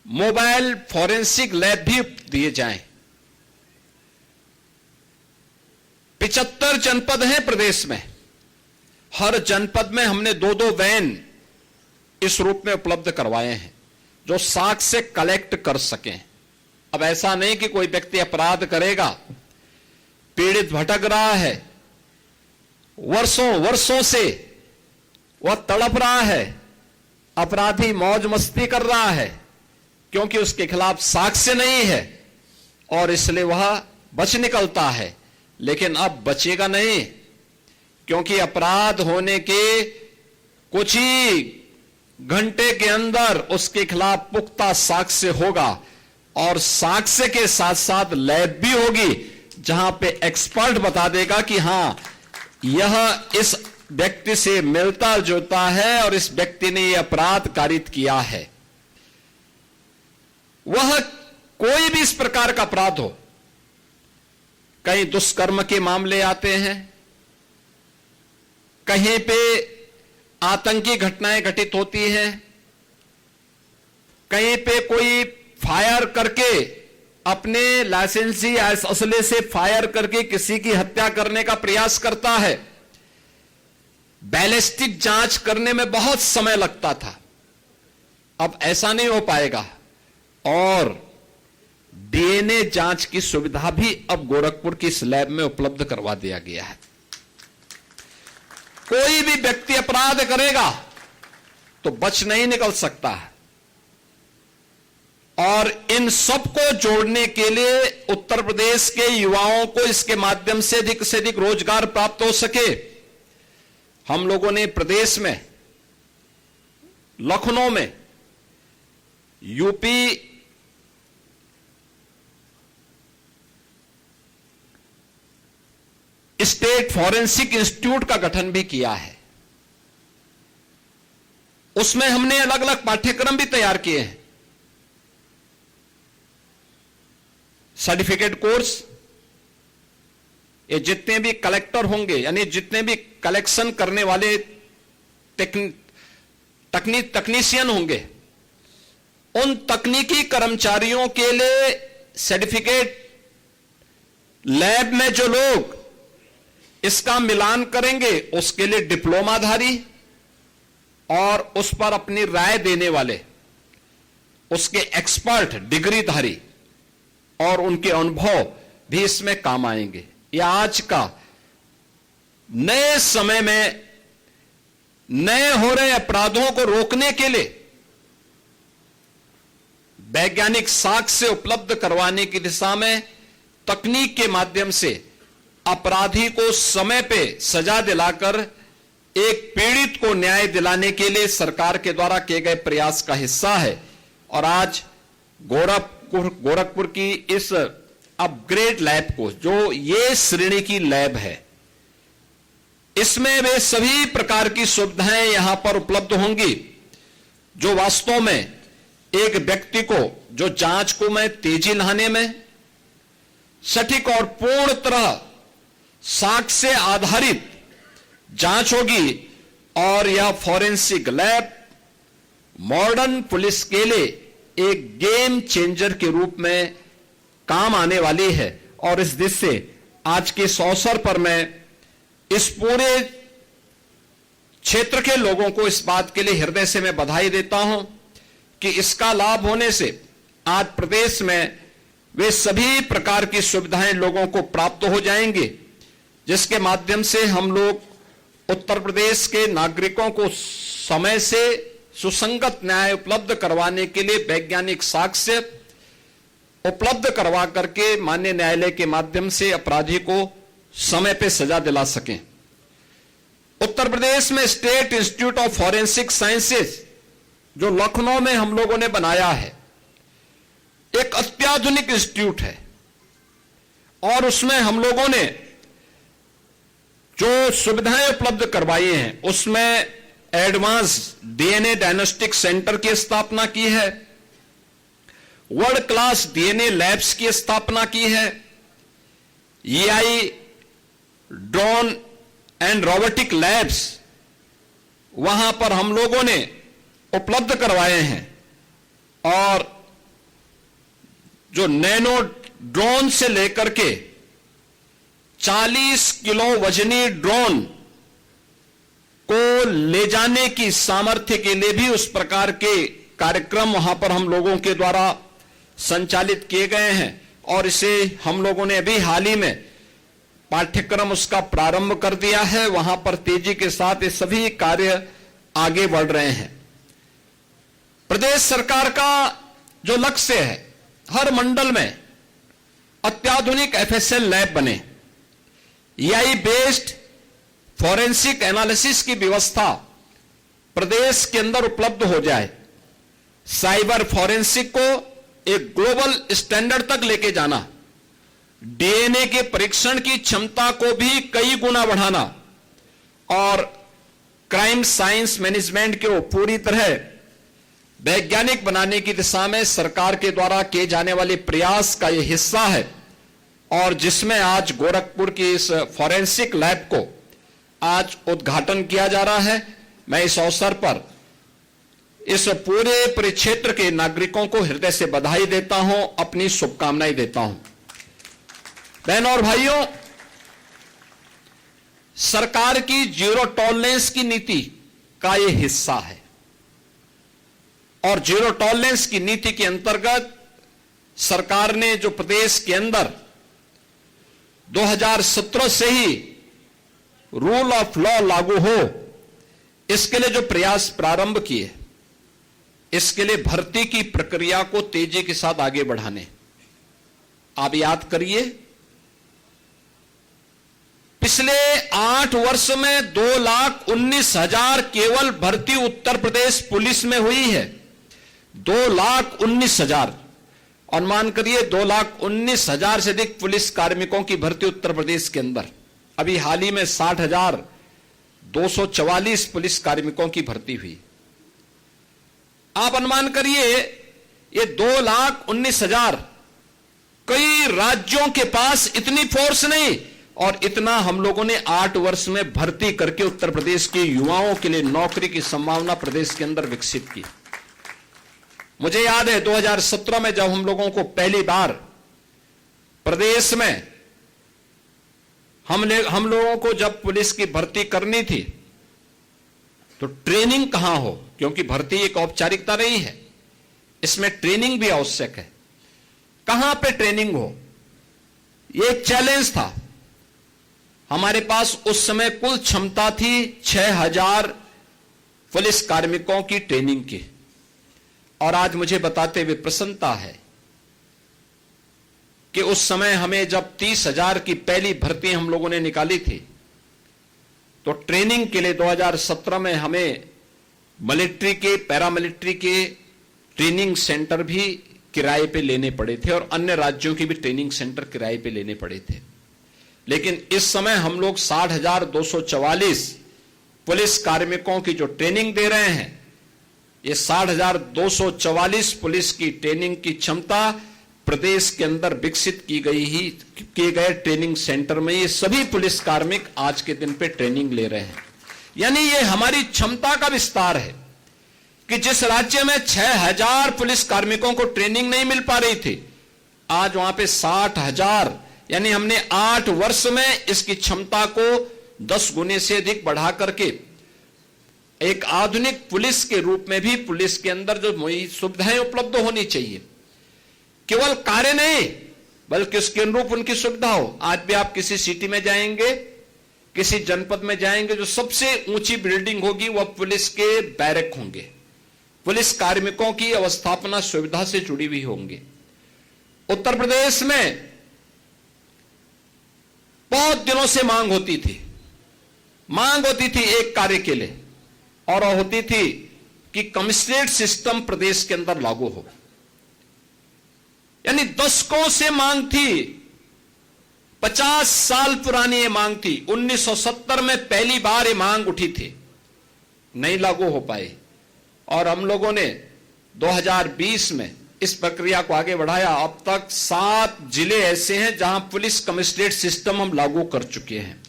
Mobile forensic lab भी दिए जाएं। 75 जनपद हैं प्रदेश में, हर जनपद में हमने 2-2 वैन इस रूप में उपलब्ध करवाए हैं जो साक्ष्य कलेक्ट कर सकें। अब ऐसा नहीं कि कोई व्यक्ति अपराध करेगा, पीड़ित भटक रहा है, वर्षों से वह तड़प रहा है, अपराधी मौज मस्ती कर रहा है क्योंकि उसके खिलाफ साक्ष्य नहीं है और इसलिए वह बच निकलता है, लेकिन अब बचेगा नहीं क्योंकि अपराध होने के कुछ ही घंटे के अंदर उसके खिलाफ पुख्ता साक्ष्य होगा और साक्ष्य के साथ साथ लैब भी होगी जहां पे एक्सपर्ट बता देगा कि हां यह इस व्यक्ति से मिलता जुलता है और इस व्यक्ति ने यह अपराध कारित किया है। वह कोई भी इस प्रकार का अपराध हो, कहीं दुष्कर्म के मामले आते हैं, कहीं पे आतंकी घटनाएं घटित होती हैं, कहीं पे कोई फायर करके अपने लाइसेंसी असले से फायर करके किसी की हत्या करने का प्रयास करता है। बैलिस्टिक जांच करने में बहुत समय लगता था, अब ऐसा नहीं हो पाएगा और डीएनए जांच की सुविधा भी अब गोरखपुर की इस लैब में उपलब्ध करवा दिया गया है। कोई भी व्यक्ति अपराध करेगा तो बच नहीं निकल सकता है और इन सबको जोड़ने के लिए उत्तर प्रदेश के युवाओं को इसके माध्यम से अधिक रोजगार प्राप्त हो सके, हम लोगों ने प्रदेश में लखनऊ में यूपी स्टेट फॉरेंसिक इंस्टीट्यूट का गठन भी किया है। उसमें हमने अलग अलग पाठ्यक्रम भी तैयार किए हैं, सर्टिफिकेट कोर्स। ये जितने भी कलेक्टर होंगे यानी जितने भी कलेक्शन करने वाले तकनीशियन होंगे, उन तकनीकी कर्मचारियों के लिए सर्टिफिकेट लैब में जो लोग इसका मिलान करेंगे उसके लिए डिप्लोमाधारी और उस पर अपनी राय देने वाले उसके एक्सपर्ट डिग्रीधारी और उनके अनुभव भी इसमें काम आएंगे। यह आज का नए समय में नए हो रहे अपराधों को रोकने के लिए वैज्ञानिक साक्ष्य उपलब्ध करवाने की दिशा में तकनीक के माध्यम से अपराधी को समय पे सजा दिलाकर एक पीड़ित को न्याय दिलाने के लिए सरकार के द्वारा किए गए प्रयास का हिस्सा है। और आज गोरखपुर की इस अपग्रेड लैब को, जो ये श्रेणी की लैब है, इसमें वे सभी प्रकार की सुविधाएं यहां पर उपलब्ध होंगी जो वास्तव में एक व्यक्ति को, जो जांच को में तेजी लाने में, सटीक और पूर्ण तरह साक्ष्य आधारित जांच होगी और यह फॉरेंसिक लैब मॉडर्न पुलिस के लिए एक गेम चेंजर के रूप में काम आने वाली है। और इस दिशा से आज के इस अवसर पर मैं इस पूरे क्षेत्र के लोगों को इस बात के लिए हृदय से मैं बधाई देता हूं कि इसका लाभ होने से आज प्रदेश में वे सभी प्रकार की सुविधाएं लोगों को प्राप्त हो जाएंगी, जिसके माध्यम से हम लोग उत्तर प्रदेश के नागरिकों को समय से सुसंगत न्याय उपलब्ध करवाने के लिए वैज्ञानिक साक्ष्य उपलब्ध करवा करके माननीय न्यायालय के माध्यम से अपराधी को समय पे सजा दिला सकें। उत्तर प्रदेश में state institute of forensic sciences जो लखनऊ में हम लोगों ने बनाया है, एक अत्याधुनिक इंस्टीट्यूट है और उसमें हम लोगों ने जो सुविधाएं उपलब्ध करवाई हैं उसमें एडवांस डीएनए डायग्नोस्टिक सेंटर की स्थापना की है, वर्ल्ड क्लास डीएनए लैब्स की स्थापना की है, AI drone and robotic labs वहां पर हम लोगों ने उपलब्ध करवाए हैं और जो नैनो ड्रोन से लेकर के 40 किलो वजनी ड्रोन को ले जाने की सामर्थ्य के लिए भी उस प्रकार के कार्यक्रम वहां पर हम लोगों के द्वारा संचालित किए गए हैं और इसे हम लोगों ने अभी हाल ही में पाठ्यक्रम उसका प्रारंभ कर दिया है। वहां पर तेजी के साथ ये सभी कार्य आगे बढ़ रहे हैं। प्रदेश सरकार का जो लक्ष्य है, हर मंडल में अत्याधुनिक एफएसएल लैब बने, एआई बेस्ड फॉरेंसिक एनालिसिस की व्यवस्था प्रदेश के अंदर उपलब्ध हो जाए, साइबर फॉरेंसिक को एक ग्लोबल स्टैंडर्ड तक लेके जाना, डीएनए के परीक्षण की क्षमता को भी कई गुना बढ़ाना और क्राइम साइंस मैनेजमेंट को पूरी तरह वैज्ञानिक बनाने की दिशा में सरकार के द्वारा किए जाने वाले प्रयास का यह हिस्सा है। और जिसमें आज गोरखपुर की इस फॉरेंसिक लैब को आज उद्घाटन किया जा रहा है। मैं इस अवसर पर इस पूरे परिक्षेत्र के नागरिकों को हृदय से बधाई देता हूं, अपनी शुभकामनाएं देता हूं। बहनों और भाइयों, सरकार की जीरो टॉलरेंस की नीति का यह हिस्सा है और जीरो टॉलरेंस की नीति के अंतर्गत सरकार ने जो प्रदेश के अंदर 2017 से ही रूल ऑफ लॉ लागू हो, इसके लिए जो प्रयास प्रारंभ किए, इसके लिए भर्ती की प्रक्रिया को तेजी के साथ आगे बढ़ाने। आप याद करिए, पिछले 8 वर्ष में 2,19,000 केवल भर्ती उत्तर प्रदेश पुलिस में हुई है। 2,19,000, अनुमान करिए 2,19,000 से अधिक पुलिस कार्मिकों की भर्ती उत्तर प्रदेश के अंदर। अभी हाल ही में 60,244 पुलिस कार्मिकों की भर्ती हुई। आप अनुमान करिए, ये 2,19,000, कई राज्यों के पास इतनी फोर्स नहीं और इतना हम लोगों ने 8 वर्ष में भर्ती करके उत्तर प्रदेश के युवाओं के लिए नौकरी की संभावना प्रदेश के अंदर विकसित की। मुझे याद है 2017 में जब हम लोगों को पहली बार प्रदेश में हम लोगों को जब पुलिस की भर्ती करनी थी तो ट्रेनिंग कहां हो, क्योंकि भर्ती एक औपचारिकता नहीं है, इसमें ट्रेनिंग भी आवश्यक है। कहां पे ट्रेनिंग हो, यह एक चैलेंज था। हमारे पास उस समय कुल क्षमता थी 6,000 पुलिस कार्मिकों की ट्रेनिंग की और आज मुझे बताते हुए प्रसन्नता है कि उस समय हमें जब 30,000 की पहली भर्ती हम लोगों ने निकाली थी तो ट्रेनिंग के लिए 2017 में हमें मिलिट्री के, पैरामिलिट्री के ट्रेनिंग सेंटर भी किराए पे लेने पड़े थे और अन्य राज्यों के भी ट्रेनिंग सेंटर किराए पे लेने पड़े थे। लेकिन इस समय हम लोग 60,244 पुलिस कार्मिकों की जो ट्रेनिंग दे रहे हैं, ये 60,244 पुलिस की ट्रेनिंग की क्षमता प्रदेश के अंदर विकसित किए गए ट्रेनिंग सेंटर में ये सभी पुलिस कार्मिक आज के दिन पे ट्रेनिंग ले रहे हैं। यानी ये हमारी क्षमता का विस्तार है कि जिस राज्य में 6,000 पुलिस कार्मिकों को ट्रेनिंग नहीं मिल पा रही थी, आज वहां पे 60,000, यानी हमने 8 वर्ष में इसकी क्षमता को 10 गुने से अधिक बढ़ा करके एक आधुनिक पुलिस के रूप में भी पुलिस के अंदर जो सुविधाएं उपलब्ध होनी चाहिए, केवल कार्य नहीं बल्कि उसके अनुरूप उनकी सुविधा हो। आज भी आप किसी सिटी में जाएंगे, किसी जनपद में जाएंगे, जो सबसे ऊंची बिल्डिंग होगी वह पुलिस के बैरक होंगे, पुलिस कार्मिकों की अवस्थापना सुविधा से जुड़ी हुई होंगे। उत्तर प्रदेश में बहुत दिनों से मांग होती थी एक कार्य के लिए, और होती थी कि कमिश्नरेट सिस्टम प्रदेश के अंदर लागू हो। यानी दशकों से मांग थी, 50 साल पुरानी ये मांग थी। 1970 में पहली बार ये मांग उठी थी, नहीं लागू हो पाई और हम लोगों ने 2020 में इस प्रक्रिया को आगे बढ़ाया। अब तक 7 जिले ऐसे हैं जहां पुलिस कमिश्नरेट सिस्टम हम लागू कर चुके हैं।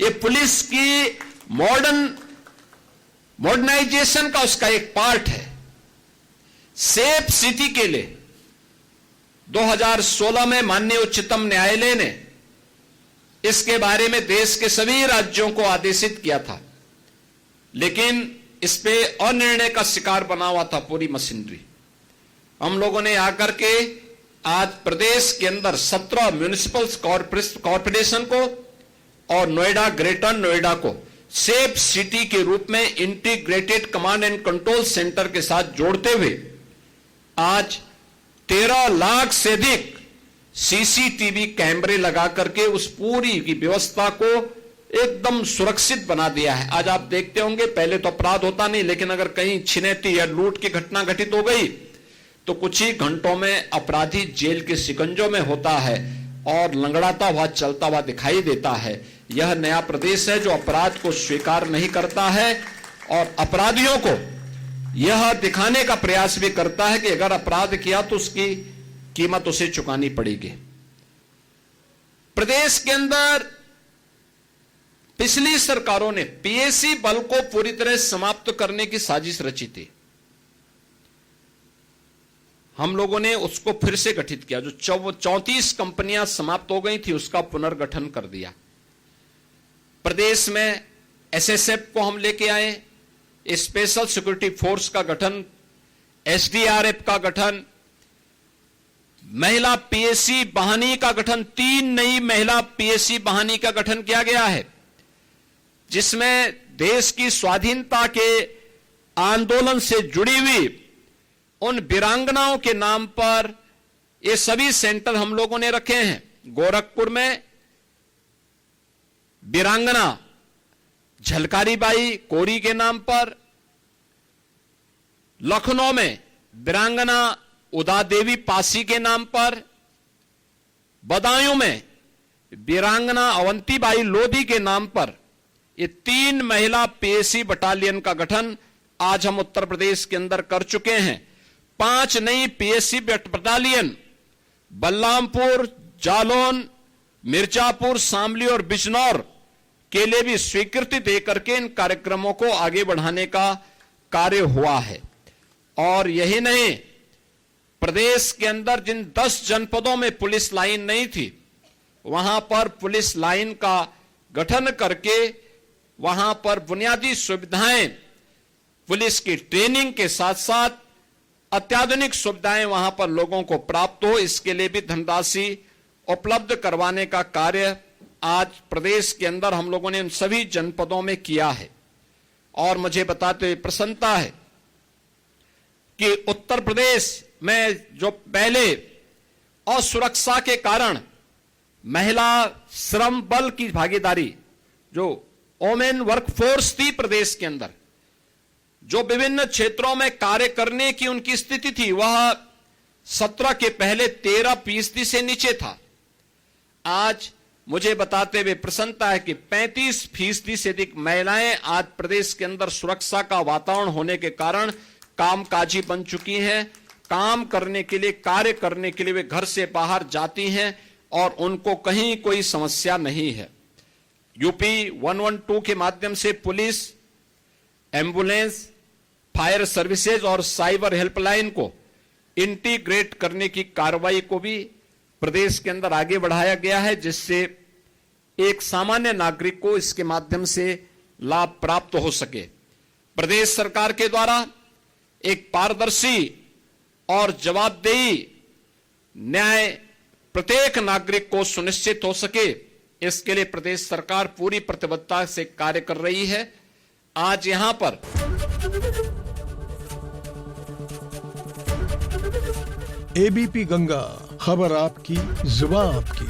ये पुलिस की मॉडर्नाइजेशन का उसका एक पार्ट है। सेफ सिटी के लिए 2016 में माननीय उच्चतम न्यायालय ने इसके बारे में देश के सभी राज्यों को आदेशित किया था, लेकिन इस पे अनिर्णय का शिकार बना हुआ था पूरी मशीनरी। हम लोगों ने आकर के आज प्रदेश के अंदर 17 म्युनिसिपल कॉर्पोरेशन को और नोएडा, ग्रेटर नोएडा को सेफ सिटी के रूप में integrated command and control centre के साथ जोड़ते हुए आज 13 लाख से अधिक सीसीटीवी कैमरे लगा करके उस पूरी की व्यवस्था को एकदम सुरक्षित बना दिया है। आज आप देखते होंगे, पहले तो अपराध होता नहीं, लेकिन अगर कहीं छिनैती या लूट की घटना घटित हो गई तो कुछ ही घंटों में अपराधी जेल के शिकंजों में होता है और लंगड़ाता हुआ चलता हुआ दिखाई देता है। यह नया प्रदेश है जो अपराध को स्वीकार नहीं करता है और अपराधियों को यह दिखाने का प्रयास भी करता है कि अगर अपराध किया तो उसकी कीमत उसे चुकानी पड़ेगी। प्रदेश के अंदर पिछली सरकारों ने पीएसी बल को पूरी तरह समाप्त करने की साजिश रची थी। हम लोगों ने उसको फिर से गठित किया। जो 34 कंपनियां समाप्त हो गई थी उसका पुनर्गठन कर दिया। प्रदेश में एसएसएफ को हम लेके आए, स्पेशल सिक्योरिटी फोर्स का गठन, एसडीआरएफ का गठन, महिला पीएसी बहानी का गठन, 3 नई महिला पीएसी बहानी का गठन किया गया है, जिसमें देश की स्वाधीनता के आंदोलन से जुड़ी हुई उन वीरांगनाओं के नाम पर ये सभी सेंटर हम लोगों ने रखे हैं। गोरखपुर में वीरांगना झलकारी बाई कोरी के नाम पर, लखनऊ में वीरांगना उदा देवी पासी के नाम पर, बदायूं में वीरांगना अवंतीबाई लोधी के नाम पर ये 3 महिला पीएसी बटालियन का गठन आज हम उत्तर प्रदेश के अंदर कर चुके हैं। 5 नई पीएसी बटालियन बलरामपुर, जालौन, मिर्जापुर, शामली और बिजनौर के लिए भी स्वीकृति देकर के इन कार्यक्रमों को आगे बढ़ाने का कार्य हुआ है। और यही नहीं, प्रदेश के अंदर जिन 10 जनपदों में पुलिस लाइन नहीं थी, वहां पर पुलिस लाइन का गठन करके वहां पर बुनियादी सुविधाएं, पुलिस की ट्रेनिंग के साथ साथ अत्याधुनिक सुविधाएं वहां पर लोगों को प्राप्त हो, इसके लिए भी धनराशि उपलब्ध करवाने का कार्य आज प्रदेश के अंदर हम लोगों ने इन सभी जनपदों में किया है। और मुझे बताते हुए प्रसन्नता है कि उत्तर प्रदेश में जो पहले असुरक्षा के कारण महिला श्रम बल की भागीदारी, जो वोमेन वर्कफोर्स थी प्रदेश के अंदर, जो विभिन्न क्षेत्रों में कार्य करने की उनकी स्थिति थी, वह 17 के पहले 13% से नीचे था। आज मुझे बताते हुए प्रसन्नता है कि 35% से अधिक महिलाएं आज प्रदेश के अंदर सुरक्षा का वातावरण होने के कारण कामकाजी बन चुकी हैं। काम करने के लिए, कार्य करने के लिए वे घर से बाहर जाती हैं और उनको कहीं कोई समस्या नहीं है। यूपी 112 के माध्यम से पुलिस, एम्बुलेंस, फायर सर्विसेज और साइबर हेल्पलाइन को इंटीग्रेट करने की कार्रवाई को भी प्रदेश के अंदर आगे बढ़ाया गया है, जिससे एक सामान्य नागरिक को इसके माध्यम से लाभ प्राप्त हो सके। प्रदेश सरकार के द्वारा एक पारदर्शी और जवाबदेही न्याय प्रत्येक नागरिक को सुनिश्चित हो सके, इसके लिए प्रदेश सरकार पूरी प्रतिबद्धता से कार्य कर रही है। आज यहां पर एबीपी गंगा, खबर आपकी, जुबान आपकी।